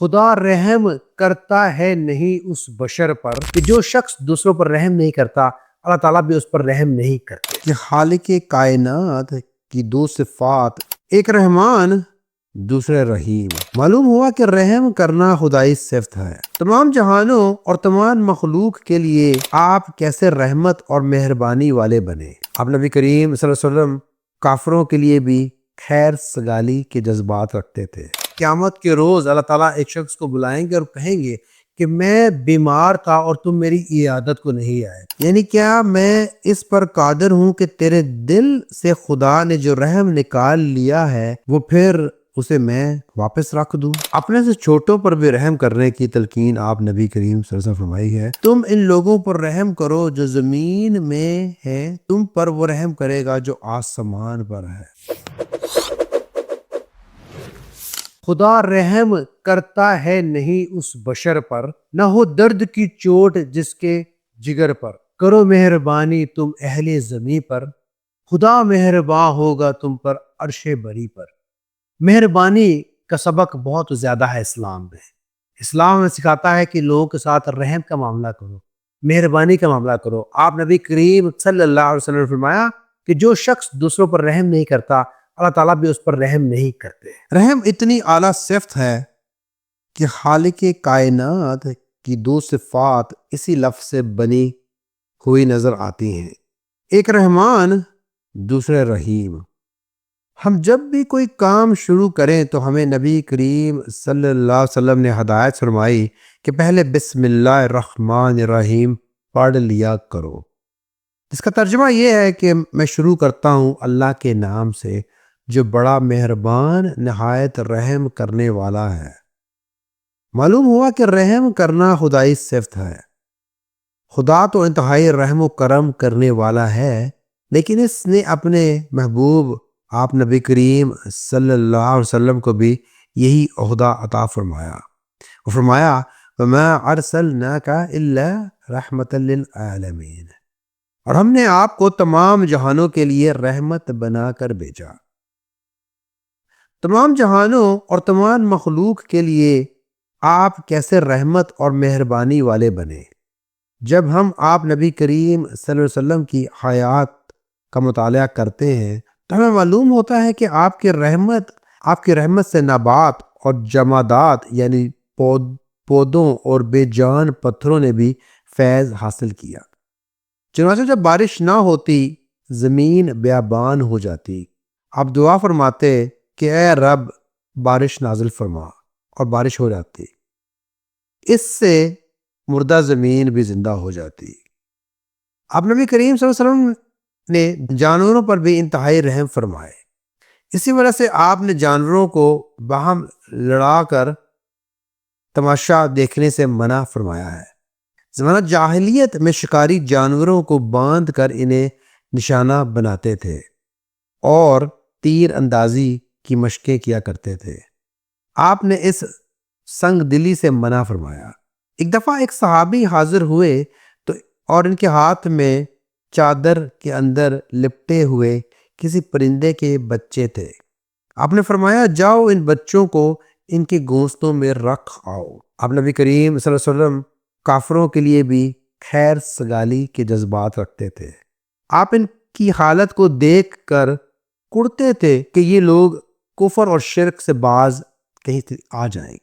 خدا رحم کرتا ہے نہیں اس بشر پر کہ جو شخص دوسروں پر رحم نہیں کرتا، اللہ تعالیٰ بھی اس پر رحم نہیں کرتے۔ کہ خالق کائنات کی دو صفات، ایک رحمان دوسرے رحیم۔ معلوم ہوا کہ رحم کرنا خدائی صفت ہے۔ تمام جہانوں اور تمام مخلوق کے لیے آپ کیسے رحمت اور مہربانی والے بنے۔ آپ نبی کریم صلی اللہ علیہ وسلم کافروں کے لیے بھی خیر سگالی کے جذبات رکھتے تھے۔ قیامت کے روز اللہ تعالیٰ ایک شخص کو بلائیں گے اور کہیں گے کہ میں بیمار تھا اور تم میری عیادت کو نہیں آئے، یعنی کیا میں اس پر قادر ہوں کہ تیرے دل سے خدا نے جو رحم نکال لیا ہے وہ پھر اسے میں واپس رکھ دوں۔ اپنے سے چھوٹوں پر بھی رحم کرنے کی تلقین آپ نبی کریم صلی اللہ علیہ وسلم فرمائی ہے۔ تم ان لوگوں پر رحم کرو جو زمین میں ہے، تم پر وہ رحم کرے گا جو آسمان پر ہے۔ خدا رحم کرتا ہے نہیں اس بشر پر، نہ ہو درد کی چوٹ جس کے جگر پر۔ کرو مہربانی تم اہل زمیں پر، خدا مہرباں ہوگا تم پر عرش بری پر۔ مہربانی کا سبق بہت زیادہ ہے اسلام میں۔ اسلام میں سکھاتا ہے کہ لوگوں کے ساتھ رحم کا معاملہ کرو، مہربانی کا معاملہ کرو۔ آپ نبی کریم صلی اللہ علیہ وسلم نے فرمایا کہ جو شخص دوسروں پر رحم نہیں کرتا، اللہ تعالیٰ بھی اس پر رحم نہیں کرتے۔ رحم اتنی اعلیٰ صفت ہے کہ خالق کائنات کی دو صفات اسی لفظ سے بنی ہوئی نظر آتی ہیں، ایک رحمان دوسرے رحیم۔ ہم جب بھی کوئی کام شروع کریں تو ہمیں نبی کریم صلی اللہ علیہ وسلم نے ہدایت فرمائی کہ پہلے بسم اللہ الرحمن الرحیم پڑھ لیا کرو، جس کا ترجمہ یہ ہے کہ میں شروع کرتا ہوں اللہ کے نام سے جو بڑا مہربان نہایت رحم کرنے والا ہے۔ معلوم ہوا کہ رحم کرنا خدائی صفت ہے۔ خدا تو انتہائی رحم و کرم کرنے والا ہے، لیکن اس نے اپنے محبوب آپ نبی کریم صلی اللہ علیہ وسلم کو بھی یہی عہدہ عطا فرمایا۔ وہ فرمایا وَمَا أَرْسَلْنَاكَ إِلَّا رَحْمَةً لِلْعَالَمِينَ، اور ہم نے آپ کو تمام جہانوں کے لیے رحمت بنا کر بھیجا۔ تمام جہانوں اور تمام مخلوق کے لیے آپ کیسے رحمت اور مہربانی والے بنے۔ جب ہم آپ نبی کریم صلی اللہ علیہ وسلم کی حیات کا مطالعہ کرتے ہیں تو ہمیں معلوم ہوتا ہے کہ آپ کی رحمت سے نبات اور جمادات یعنی پودوں اور بے جان پتھروں نے بھی فیض حاصل کیا۔ چنانچہ جب بارش نہ ہوتی زمین بیابان ہو جاتی، آپ دعا فرماتے کہ اے رب بارش نازل فرما، اور بارش ہو جاتی۔ اس سے مردہ زمین بھی زندہ ہو جاتی۔ آپ نبی کریم صلی اللہ علیہ وسلم نے جانوروں پر بھی انتہائی رحم فرمائے۔ اسی وجہ سے آپ نے جانوروں کو باہم لڑا کر تماشا دیکھنے سے منع فرمایا ہے۔ زمانہ جاہلیت میں شکاری جانوروں کو باندھ کر انہیں نشانہ بناتے تھے اور تیر اندازی کی مشقیں کیا کرتے تھے۔ آپ نے اس سنگ دلی سے منع فرمایا۔ ایک دفعہ ایک صحابی حاضر ہوئے اور ان کے ہاتھ میں چادر کے اندر لپٹے ہوئے کسی پرندے کے بچے تھے۔ آپ نے فرمایا جاؤ ان بچوں کو ان کے گھونسلوں میں رکھ آؤ۔ آپ نبی کریم صلی اللہ علیہ وسلم کافروں کے لیے بھی خیر سگالی کے جذبات رکھتے تھے۔ آپ ان کی حالت کو دیکھ کر کڑتے تھے کہ یہ لوگ کفر اور شرک سے باز کہیں آ جائیں،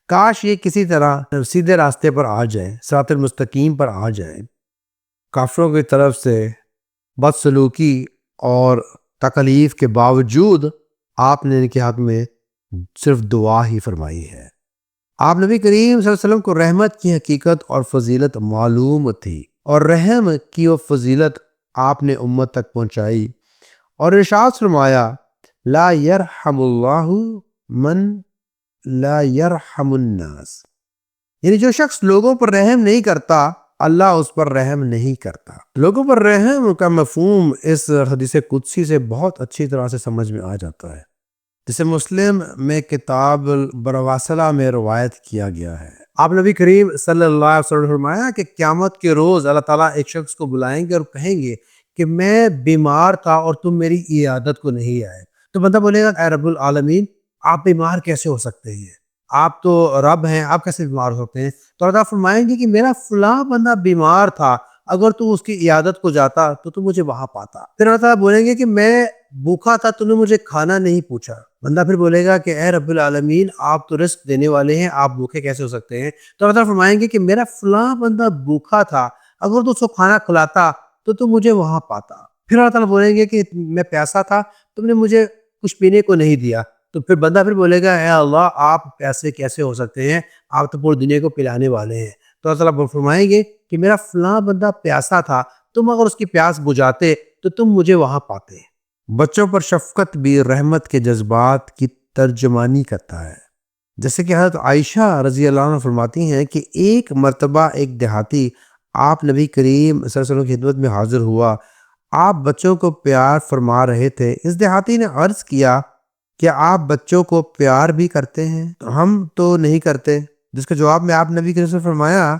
کاش یہ کسی طرح سیدھے راستے پر آ جائیں، صراط المستقیم پر آ جائیں۔ کافروں کی طرف سے بدسلوکی اور تکلیف کے باوجود آپ نے ان کے حق میں صرف دعا ہی فرمائی ہے۔ آپ نبی کریم صلی اللہ علیہ وسلم کو رحمت کی حقیقت اور فضیلت معلوم تھی، اور رحم کی وہ فضیلت آپ نے امت تک پہنچائی اور ارشاد فرمایا لا یرحم اللہ من لا یرحم الناس، یعنی جو شخص لوگوں پر رحم نہیں کرتا اللہ اس پر رحم نہیں کرتا۔ لوگوں پر رحم کا مفہوم اس حدیث قدسی سے بہت اچھی طرح سے سمجھ میں آ جاتا ہے، جسے مسلم میں کتاب البرواصلہ میں روایت کیا گیا ہے۔ آپ نبی کریم صلی اللہ علیہ وسلم نے فرمایا کہ قیامت کے روز اللہ تعالیٰ ایک شخص کو بلائیں گے اور کہیں گے کہ میں بیمار تھا اور تم میری عیادت کو نہیں آئے۔ تو بندہ بولے گا اے رب العالمین آپ بیمار کیسے ہو سکتے ہیں؟ آپ تو رب ہیں، آپ کیسے بیمار ہو سکتے ہیں؟ تو اللہ تعالیٰ فرمائیں گے کہ میرا فلاں بندہ بیمار تھا، اگر تو اس کی عیادت کو جاتا تو مجھے وہاں پاتا۔ پھر اللہ تعالیٰ بولیں گے کہ میں بھوکا تھا، تو نے مجھے کھانا نہیں پوچھا۔ بندہ پھر بولے گا کہ اے رب العالمین، آپ تو رزق دینے والے ہیں، آپ بھوکے کیسے ہو سکتے ہیں؟ تو اللہ تعالیٰ فرمائیں گے کہ میرا فلاں بندہ بھوکا تھا، اگر تو اس کو کھانا کھلاتا تو مجھے وہاں پاتا۔ پھر اللہ تعالیٰ بولیں گے کہ میں پیاسا تھا، تم نے مجھے کچھ پینے کو نہیں دیا۔ تو پھر بندہ پھر بولے گا اے اللہ، آپ پیسے کیسے ہو سکتے ہیں؟ آپ تو پوری دنیا کو پلانے والے ہیں۔ تو اللہ تعالیٰ فرمائیں گے کہ میرا فلاں بندہ پیاسا تھا، تم اگر اس کی پیاس بجھاتے تو تم مجھے وہاں پاتے۔ بچوں پر شفقت بھی رحمت کے جذبات کی ترجمانی کرتا ہے۔ جیسے کہ حضرت عائشہ رضی اللہ عنہ فرماتی ہیں کہ ایک مرتبہ ایک دیہاتی آپ نبی کریم صلی اللہ علیہ وسلم کی خدمت میں حاضر ہوا۔ آپ بچوں کو پیار فرما رہے تھے۔ اس دیہاتی نے عرض کیا کہ آپ بچوں کو پیار بھی کرتے ہیں؟ ہم تو نہیں کرتے۔ جس کے جواب میں آپ نبی کریم صلی اللہ علیہ وسلم نے فرمایا،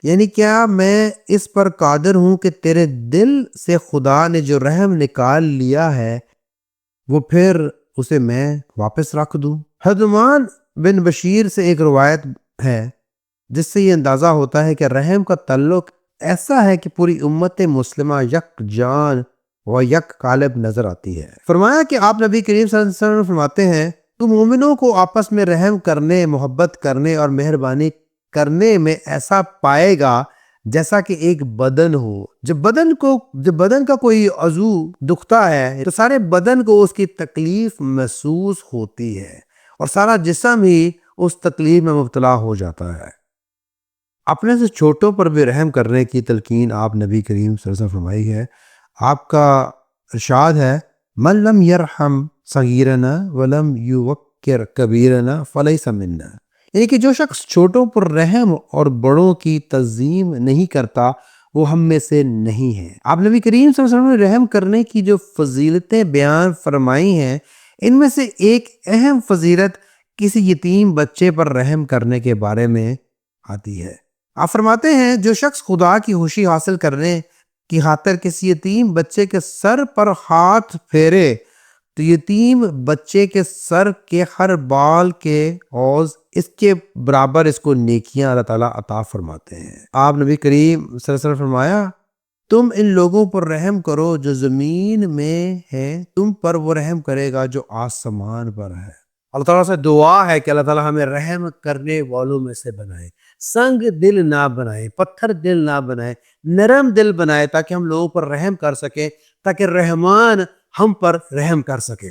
یعنی کیا میں اس پر قادر ہوں کہ تیرے دل سے خدا نے جو رحم نکال لیا ہے وہ پھر اسے میں واپس رکھ دوں؟ حضرت نعمان بن بشیر سے ایک روایت ہے جس سے یہ اندازہ ہوتا ہے کہ رحم کا تعلق ایسا ہے کہ پوری امت مسلمہ یک جان و یک قالب نظر آتی ہے۔ فرمایا کہ آپ نبی کریم صلی اللہ علیہ وسلم فرماتے ہیں، تو مومنوں کو آپس میں رحم کرنے، محبت کرنے اور مہربانی کرنے میں ایسا پائے گا جیسا کہ ایک بدن ہو۔ جب بدن کا کوئی عضو دکھتا ہے تو سارے بدن کو اس کی تکلیف محسوس ہوتی ہے اور سارا جسم ہی اس تکلیف میں مبتلا ہو جاتا ہے۔ اپنے سے چھوٹوں پر بھی رحم کرنے کی تلقین آپ نبی کریم صلی اللہ علیہ وسلم فرمائی ہے۔ آپ کا ارشاد ہے، من لم یرحم صغیرنا ولم یوقر کبیرنا فلیس منا، یعنی کہ جو شخص چھوٹوں پر رحم اور بڑوں کی تعظیم نہیں کرتا وہ ہم میں سے نہیں ہے۔ آپ نبی کریم صلی اللہ علیہ وسلم نے رحم کرنے کی جو فضیلتیں بیان فرمائی ہیں، ان میں سے ایک اہم فضیلت کسی یتیم بچے پر رحم کرنے کے بارے میں آتی ہے۔ آپ فرماتے ہیں، جو شخص خدا کی خوشی حاصل کرنے کی خاطر کسی یتیم بچے کے سر پر ہاتھ پھیرے تو یتیم بچے کے سر کے ہر بال کے عوض اس کے برابر اس کو نیکیاں اللہ تعالیٰ عطا فرماتے ہیں۔ آپ نبی کریم صلی اللہ علیہ وسلم فرمایا، تم ان لوگوں پر رحم کرو جو زمین میں ہیں، تم پر وہ رحم کرے گا جو آسمان پر ہے۔ اللہ تعالیٰ سے دعا ہے کہ اللہ تعالیٰ ہمیں رحم کرنے والوں میں سے بنائے، سنگ دل نہ بنائے، پتھر دل نہ بنائے، نرم دل بنائے، تاکہ ہم لوگوں پر رحم کر سکیں، تاکہ رحمان ہم پر رحم کر سکے۔